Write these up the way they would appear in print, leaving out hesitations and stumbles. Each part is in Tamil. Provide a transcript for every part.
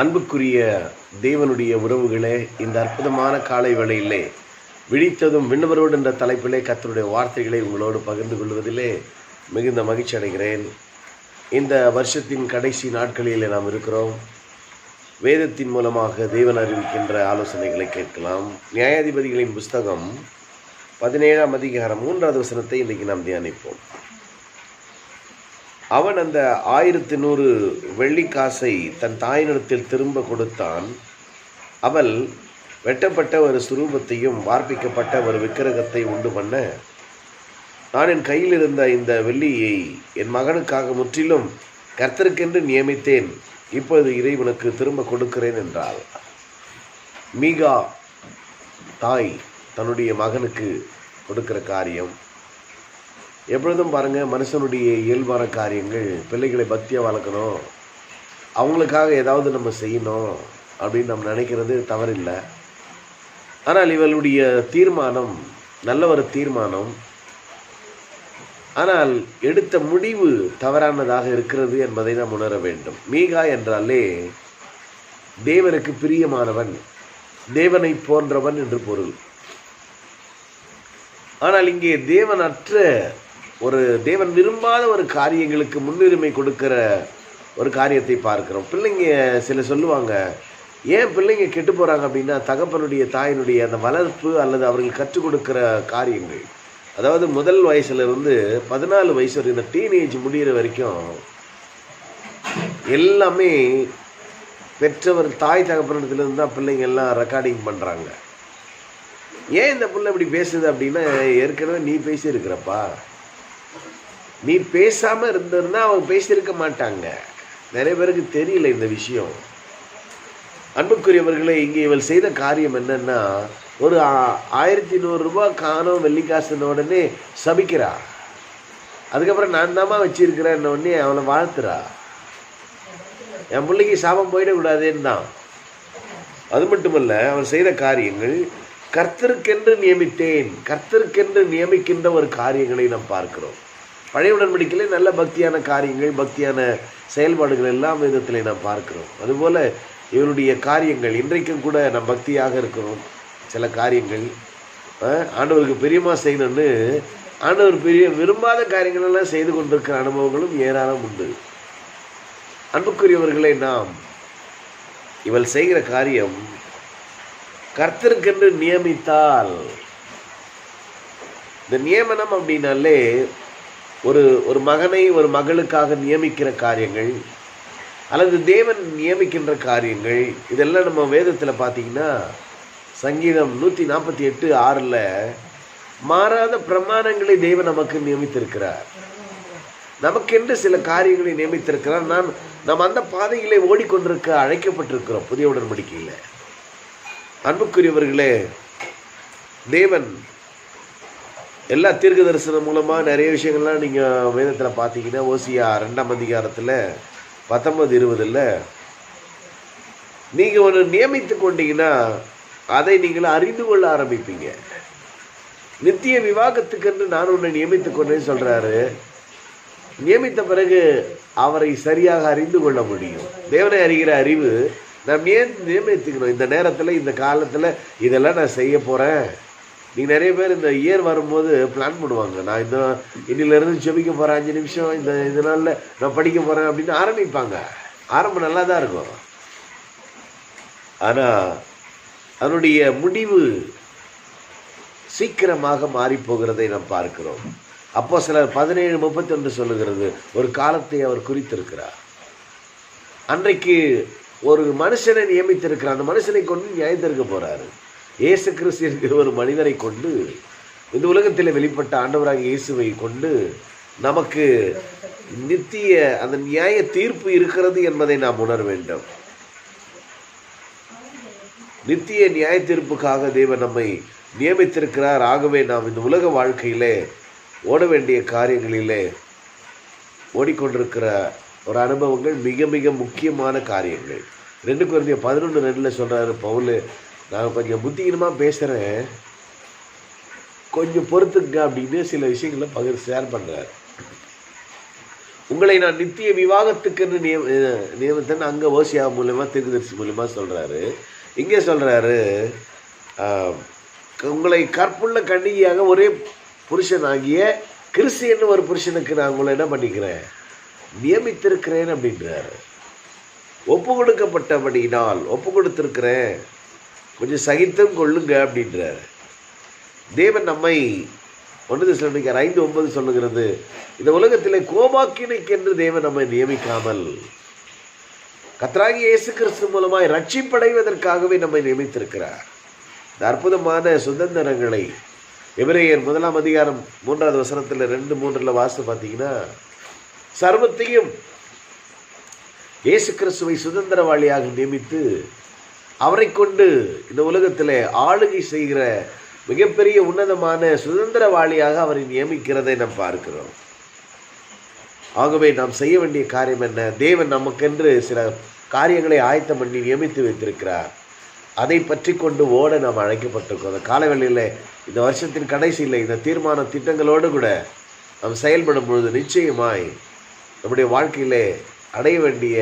அன்புக்குரிய தேவனுடைய உறவுகளே, இந்த அற்புதமான காலை வேளையிலே விழித்ததும் விண்ணவரோடு என்ற தலைப்பிலே கர்த்தருடைய வார்த்தைகளை உங்களோடு பகிர்ந்து கொள்வதிலே மிகுந்த மகிழ்ச்சி அடைகிறேன். இந்த வருஷத்தின் கடைசி நாட்களில் நாம் இருக்கிறோம். வேதத்தின் மூலமாக தேவன் அறிவிக்கின்ற ஆலோசனைகளை கேட்கலாம். நியாயாதிபதிகளின் புஸ்தகம் 17ஆம் அதிகாரம் 3வது வசனத்தை இன்றைக்கு நாம் தியானிப்போம். அவன் அந்த 1100 வெள்ளிக்காசை தன் தாயினிடத்தில் திரும்ப கொடுத்தான். அவள் வெட்டப்பட்ட ஒரு சுரூபத்தையும் வார்ப்பிக்கப்பட்ட ஒரு விக்கிரகத்தை உண்டு பண்ண, நான் என் கையில் இருந்த இந்த வெள்ளியை என் மகனுக்காக முற்றிலும் கர்த்தருக்கென்று நியமித்தேன், இப்பொழுது இறைவனுக்கு திரும்ப கொடுக்கிறேன் என்றாள். மீகா தாய் தன்னுடைய மகனுக்கு கொடுக்கிற காரியம் எப்பொழுதும் பாருங்கள், மனுஷனுடைய இயல்பான காரியங்கள், பிள்ளைகளை பக்தியாக வளர்க்கணும், அவங்களுக்காக ஏதாவது நம்ம செய்யணும் அப்படின்னு நம்ம நினைக்கிறது தவறில்லை. ஆனால் இவளுடைய தீர்மானம் நல்ல ஒரு தீர்மானம், ஆனால் எடுத்த முடிவு தவறானதாக இருக்கிறது என்பதை நாம் உணர வேண்டும். மீகா என்றாலே தேவனுக்கு பிரியமானவன், தேவனை போன்றவன் என்று பொருள். ஆனால் இங்கே தேவன் விரும்பாத ஒரு காரியங்களுக்கு முன்னுரிமை கொடுக்கிற ஒரு காரியத்தை பார்க்கிறோம். பிள்ளைங்க சில சொல்லுவாங்க, ஏன் பிள்ளைங்க கெட்டு போகிறாங்க அப்படின்னா, தகப்பனுடைய தாயினுடைய அந்த வளர்ப்பு அல்லது அவர்கள் கற்றுக் கொடுக்கிற காரியங்கள். அதாவது முதல் வயசுலேருந்து 14 வயசு வரை, இந்த டீனேஜ் முடிகிற வரைக்கும் எல்லாமே பெற்றவர் தாய் தகப்பனிடத்துலேருந்து தான் பிள்ளைங்க எல்லாம் ரெக்கார்டிங் பண்ணுறாங்க. ஏன் இந்த பிள்ளை இப்படி பேசுது அப்படின்னா, ஏற்கனவே நீ பேசியிருக்கிறப்பா, நீ பேசாமல் இருந்திருந்தா அவங்க பேசியிருக்க மாட்டாங்க. நிறைய பேருக்கு தெரியல இந்த விஷயம். அன்புக்குரியவர்களே, இங்கே இவள் செய்த காரியம் என்னன்னா, ஒரு 1100 ரூபாய் காணும் வெள்ளிக்காசுன உடனே சபிக்கிறா. அதுக்கப்புறம் நான் தாம்மா வச்சிருக்கிறேன் உடனே அவளை வாழ்த்துறா. என் பிள்ளைக்கு சாபம் போயிடக்கூடாதுன்னு தான். அது மட்டுமல்ல, அவள் செய்த காரியங்கள் கர்த்தருக்கென்று நியமித்தேன், கர்த்தருக்கென்று நியமிக்கின்ற ஒரு காரியங்களை நாம் பார்க்கிறோம். பழைய உடன்படிக்கையிலே நல்ல பக்தியான காரியங்கள், பக்தியான செயல்பாடுகள் எல்லாம் விதத்திலே நாம் பார்க்கிறோம். அதுபோல் இவருடைய காரியங்கள் இன்றைக்கும் கூட நம் பக்தியாக இருக்கிறோம். சில காரியங்கள் ஆண்டவருக்கு பிரியமாக செய்யணும்னு ஆண்டவர் விரும்பாத காரியங்கள் எல்லாம் செய்து கொண்டிருக்கிற அனுபவங்களும் ஏராளம் உண்டு. அன்புக்குரியவர்களை, நாம் இவள் செய்கிற காரியம் கர்த்தருக்கென்று நியமித்தால், இந்த நியமனம் அப்படின்னாலே ஒரு மகனை ஒரு மகளுக்காக நியமிக்கிற காரியங்கள் அல்லது தேவன் நியமிக்கின்ற காரியங்கள், இதெல்லாம் நம்ம வேதத்தில் பார்த்தீங்கன்னா சங்கீதம் 148:6 மாறாத பிரமாணங்களை தேவன் நமக்கு நியமித்திருக்கிறார். நமக்கென்று சில காரியங்களை நியமித்திருக்கிறார். நாம் அந்த பாதைகளை ஓடிக்கொண்டிருக்க அழைக்கப்பட்டிருக்கிறோம் புதிய உடன்படிக்கையில். அன்புக்குரியவர்களே, தேவன் எல்லா தீர்க்க தரிசனம் மூலமாக நிறைய விஷயங்கள்லாம் நீங்கள் வேதத்தில் பார்த்தீங்கன்னா, ஓசியா 2ஆம் அதிகாரத்தில் 19-20 நீங்கள் ஒன்று நியமித்து கொண்டீங்கன்னா அதை நீங்கள் அறிந்து கொள்ள ஆரம்பிப்பீங்க. நித்திய விவாகத்துக்கென்று நான் ஒன்று நியமித்து கொண்டேன்னு சொல்கிறாரு. நியமித்த பிறகு அவரை சரியாக அறிந்து கொள்ள முடியும். தேவனை அறிகிற அறிவு நாம் ஏன் நியமித்துக்கணும். இந்த நேரத்தில் இந்த காலத்தில் இதெல்லாம் நான் செய்ய போகிறேன். நீங்கள் நிறைய பேர் இந்த இயர் வரும்போது பிளான் பண்ணுவாங்க, நான் இன்னிலேருந்து ஜெபிக்க போகிறேன், 5 நிமிஷம் இதனால் நான் படிக்க போகிறேன் அப்படின்னு ஆரம்பிப்பாங்க. ஆரம்பம் நல்லா தான் இருக்கும், ஆனால் அதனுடைய முடிவு சீக்கிரமாக மாறிப்போகிறதை நாம் பார்க்கிறோம். அப்போ சிலர் 17:31 சொல்லுகிறது, ஒரு காலத்தை அவர் குறித்திருக்கிறார். அன்றைக்கு ஒரு மனுஷனை நியமித்திருக்கிறார். அந்த மனுஷனை கொண்டு நியாயத்திருக்க போகிறாரு. இயேசு கிறிஸ்து என்கிற ஒரு மனிதரை கொண்டு, இந்த உலகத்தில் வெளிப்பட்ட ஆண்டவராக இயேசுவை கொண்டு நமக்கு நித்திய அந்த நியாய தீர்ப்பு இருக்கிறது என்பதை நாம் உணர வேண்டும். நித்திய நியாய தீர்ப்புக்காக தேவன் நம்மை நியமித்திருக்கிறார். ஆகவே நாம் இந்த உலக வாழ்க்கையிலே ஓட வேண்டிய காரியங்களிலே ஓடிக்கொண்டிருக்கிற ஒரு அனுபவங்கள் மிக மிக முக்கியமான காரியங்கள். 2 கொரிந்தியர் 11:2 சொல்கிறாரு பவுல், நான் கொஞ்சம் புத்திகரமாக பேசுகிறேன், கொஞ்சம் பொறுத்துங்க அப்படின்னு சில விஷயங்களை ஷேர் பண்ணுறாரு. உங்களை நான் நித்திய விவாகத்துக்குன்னு நியமித்தேன்னு அங்கே ஓசியா மூலமா தீர்க்கதரிசி மூலமா சொல்கிறாரு. இங்கே சொல்கிறாரு, உங்களை கற்புள்ள கன்னிகையாக ஒரே புருஷனாகிய கிறிஸ்தியன்னு ஒரு புருஷனுக்கு நான் உங்களை என்ன பண்ணிக்கிறேன், நியமித்திருக்கிறேன் அப்படின்றாரு. ஒப்பு கொடுக்கப்பட்டபடினால் ஒப்பு கொடுத்துருக்கிறேன், கொஞ்சம் சகித்தும் கொள்ளுங்க அப்படின்றாரு. தேவன் நம்மை 1 தெசலோனிக்கேயர் 5:9 சொல்லுகிறது, இந்த உலகத்திலே கோபாக்கினைக்கென்று தேவன் நம்மை நியமிக்காமல் கர்த்தராகிய இயேசு கிறிஸ்து மூலமாய் ரட்சிப்படைவதற்காகவே நம்மை நியமித்திருக்கிறார். இந்த அற்புதமான சுதந்திரங்களை எபிரேயர் 1 அதிகாரம் 3வது வசனத்தில் 2-3 வாசித்து பார்த்தீங்கன்னா, சர்வத்தையும் இயேசு கிறிஸ்துவை சுதந்திரவாளியாக நியமித்து அவரை கொண்டு இந்த உலகத்தில் ஆளுகை செய்கிற மிகப்பெரிய உன்னதமான சுதந்திரவாளியாக அவரை நியமிக்கிறதை நாம் பார்க்கிறோம். ஆகவே நாம் செய்ய வேண்டிய காரியம் என்ன? தேவன் நமக்கென்று சில காரியங்களை ஆயத்தம் பண்ணி நியமித்து வைத்திருக்கிறார். அதை பற்றி கொண்டு ஓட நாம் அழைக்கப்பட்டிருக்கோம். அந்த காலவெளியில் இந்த வருஷத்தின் கடைசியில் இந்த தீர்மான திட்டங்களோடு கூட நாம் செயல்படும் பொழுது நிச்சயமாய் நம்முடைய வாழ்க்கையிலே அடைய வேண்டிய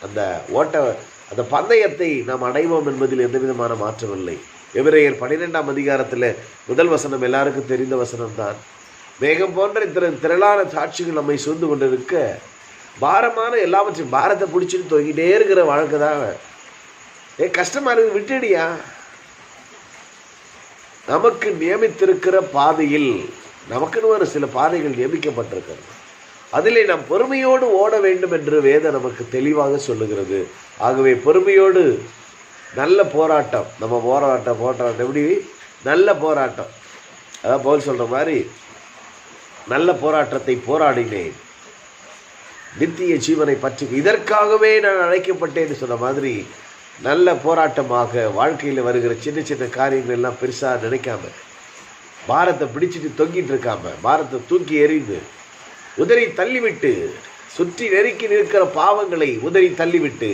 அந்த பந்தயத்தை நாம் அடைவோம் என்பதில் எந்த விதமான மாற்றமில்லை. எபிரேயர் 12ஆம் அதிகாரத்தில் 1 வசனம் எல்லாருக்கும் தெரிந்த வசனம்தான். மேகம் போன்ற திரளான சாட்சிகள் நம்மை சூழ்ந்து கொண்டிருக்க பாரமான எல்லாவற்றையும் பாரத்தை பிடிச்சிட்டு தொங்கிட்டே இருக்கிற வாழ்க்கை தான். கஷ்டமா இருக்கு, விட்டுடியா. நமக்கு நியமித்திருக்கிற பாதையில் நமக்குன்னு ஒரு சில பாதைகள் நியமிக்கப்பட்டிருக்கிறது. அதிலே நாம் பொறுமையோடு ஓட வேண்டும் என்று வேதம் நமக்கு தெளிவாக சொல்லுகிறது. ஆகவே பொறுமையோடு நல்ல போராட்டம், நம்ம போராட்டம் எப்படி நல்ல போராட்டம், அதான் பவுல் சொல்கிற மாதிரி நல்ல போராட்டத்தை போராடினேன், நித்திய ஜீவனை பற்றி இதற்காகவே நான் அழைக்கப்பட்டேன்னு சொன்ன மாதிரி நல்ல போராட்டமாக வாழ்க்கையில் வருகிற சின்ன சின்ன காரியங்கள் எல்லாம் பெருசாக நினைக்காம, பாரத்தை பிடிச்சிட்டு தொங்கிட்டு இருக்காம, பாரத்தை தூக்கி எறிந்து உதறி தள்ளிவிட்டு, சுற்றி நெருக்கி நிற்கிற பாவங்களை உதறி தள்ளிவிட்டு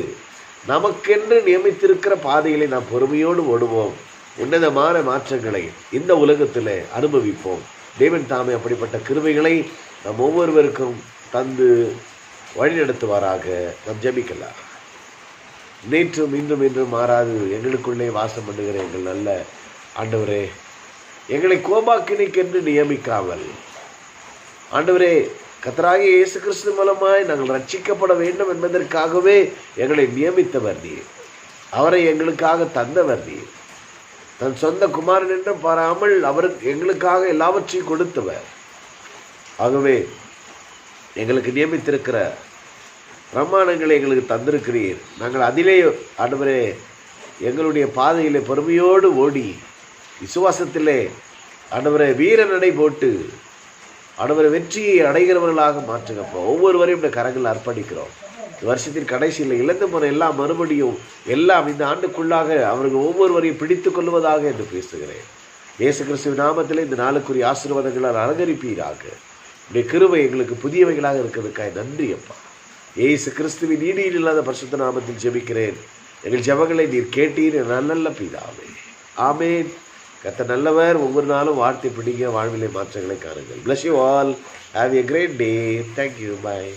நமக்கென்று நியமித்திருக்கிற பாதைகளை நாம் பொறுமையோடு ஓடுவோம். உன்னதமான மாற்றங்களை இந்த உலகத்தில் அனுபவிப்போம். தேவன் தாமே அப்படிப்பட்ட கிருபைகளை நம் ஒவ்வொருவருக்கும் தந்து வழிநடத்துவாராக. நாம் ஜெபிக்கலாம். நேற்றும் இன்றும் இன்றும் மாறாது எங்களுக்குள்ளே வாசம் பண்ணுகிற எங்கள் நல்ல ஆண்டவரே, எங்களை கோபாக்கினைக்கென்று நியமிக்காமல் ஆண்டவரே கர்த்தராகிய இயேசு கிறிஸ்து மூலமாய் நாங்கள் ரட்சிக்கப்பட வேண்டும் என்பதற்காகவே எங்களை நியமித்தவர் நீர். அவரை எங்களுக்காக தந்தவர் நீர். தன் சொந்த குமாரன் என்று பாராமல் அவருக்கு எங்களுக்காக எல்லாவற்றையும் கொடுத்தவர். ஆகவே எங்களுக்கு நியமித்திருக்கிற பிரமாணங்களை எங்களுக்கு தந்திருக்கிறீர். நாங்கள் அதிலே ஆண்டவரே எங்களுடைய பாதையிலே பொறுமையோடு ஓடி விசுவாசத்திலே ஆண்டவரே வீர நடை போட்டு ஆண்டவரை வெற்றியை அடைகிறவர்களாக மாற்றுங்கப்போ. ஒவ்வொருவரையும் இந்த கரங்கள் அர்ப்பணிக்கிறோம். வருஷத்தின் கடைசியில் இழந்து போன எல்லாம் மறுபடியும் எல்லாம் இந்த ஆண்டுக்குள்ளாக அவர்கள் ஒவ்வொருவரையும் பிடித்து கொள்வதாக என்று பேசுகிறேன். இயேசு கிறிஸ்துவின் நாமத்திலே இந்த நாளுக்குரிய ஆசீர்வாதங்களால் அலங்கரிப்பீராக. உடைய கிருபை எங்களுக்கு புதியவைகளாக இருக்கிறதுக்காக நன்றி அப்பா. இயேசு கிறிஸ்துவின் ஈடு இல்லாத பரிசுத்த நாமத்தில் ஜெபிக்கிறேன். எங்கள் ஜெபங்களை நீர் கேட்டீர், நல்ல பிதாவே. ஆமென். கர்த்தர் நல்லவர். ஒவ்வொரு நாளும் வார்த்தை பிடிங்க, வாழ்விலை மாற்றங்களை காணுங்கள். Bless you all. Have a great day. Thank you. Bye.